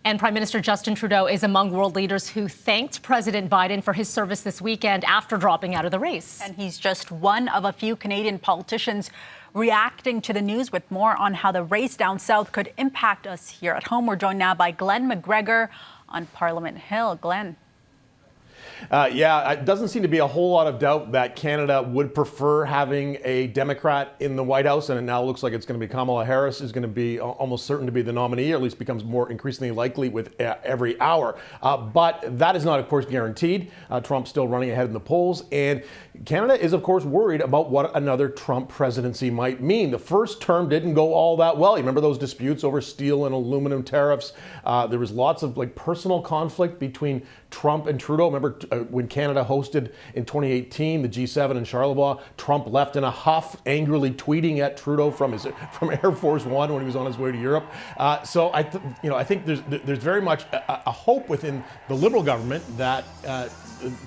And Prime Minister Justin Trudeau is among world leaders who thanked President Biden for his service this weekend after dropping out of the race. And he's just one of a few Canadian politicians reacting to the news. With more on how the race down south could impact us here at home, we're joined now by Glen McGregor on Parliament Hill. Glen. Yeah, it doesn't seem to be a whole lot of doubt that Canada would prefer having a Democrat in the White House, and it now looks like it's going to be Kamala Harris is going to be almost certain to be the nominee, or at least becomes more increasingly likely with every hour. But that is not, of course, guaranteed. Trump's still running ahead in the polls, and Canada is, of course, worried about what another Trump presidency might mean. The first term didn't go all that well. You remember those disputes over steel and aluminum tariffs? There was lots of personal conflict between Trump and Trudeau. Remember when Canada hosted in 2018 the G7 in Charlevoix, Trump left in a huff, angrily tweeting at Trudeau from Air Force One when he was on his way to Europe. So I think there's very much a hope within the Liberal government that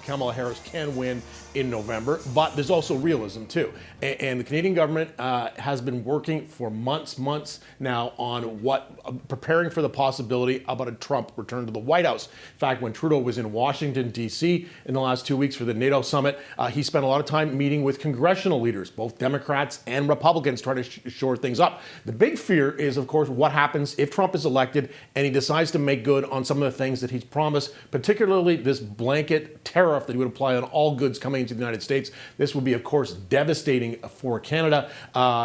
Kamala Harris can win in November, but there's also realism too. And the Canadian government has been working for months now on preparing for the possibility about a Trump return to the White House. In fact, when Trudeau was in Washington, D.C. in the last 2 weeks for the NATO summit, he spent a lot of time meeting with congressional leaders, both Democrats and Republicans, trying to shore things up. The big fear is, of course, what happens if Trump is elected and he decides to make good on some of the things that he's promised, particularly this blanket tariff that he would apply on all goods coming into the United States. This would be, of course, devastating for Canada.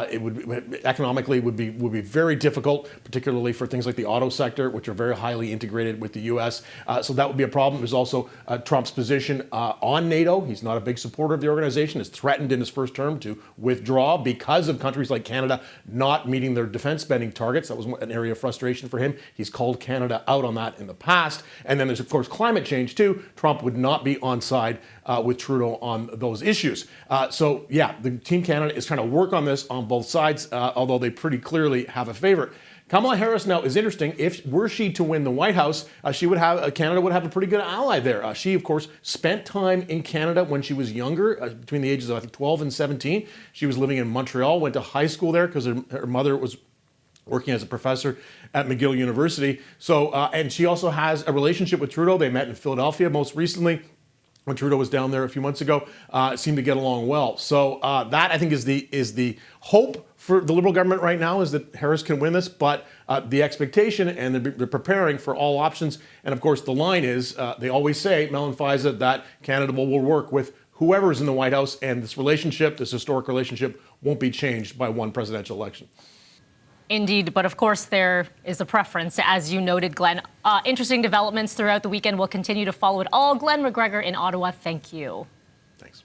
It would economically would be very difficult, particularly for things like the auto sector, which are very highly integrated with the U.S. So that would be a problem. There's also Trump's position on NATO. He's not a big supporter of the organization. Has threatened in his first term to withdraw because of countries like Canada not meeting their defense spending targets. That was an area of frustration for him. He's called Canada out on that in the past. And then there's, of course, climate change too. Trump would not be on side with Trudeau on those issues. So yeah, the Team Canada is trying to work on this on both sides, although they pretty clearly have a favorite. Kamala Harris now is interesting. If were she to win the White House, Canada would have a pretty good ally there. She, of course, spent time in Canada when she was younger, between the ages of I think 12 and 17. She was living in Montreal, went to high school there because her mother was working as a professor at McGill University. So, and she also has a relationship with Trudeau. They met in Philadelphia most recently, when Trudeau was down there a few months ago. Seemed to get along well. So that, I think, is the hope for the Liberal government right now, is that Harris can win this, but the expectation, and they're preparing for all options. And of course, the line is, they always say, Mel and Fiza, that Canada will work with whoever's in the White House, and this relationship, this historic relationship, won't be changed by one presidential election. Indeed, but of course there is a preference, as you noted, Glen. Interesting developments throughout the weekend. We'll continue to follow it all. Glen McGregor in Ottawa, thank you. Thanks.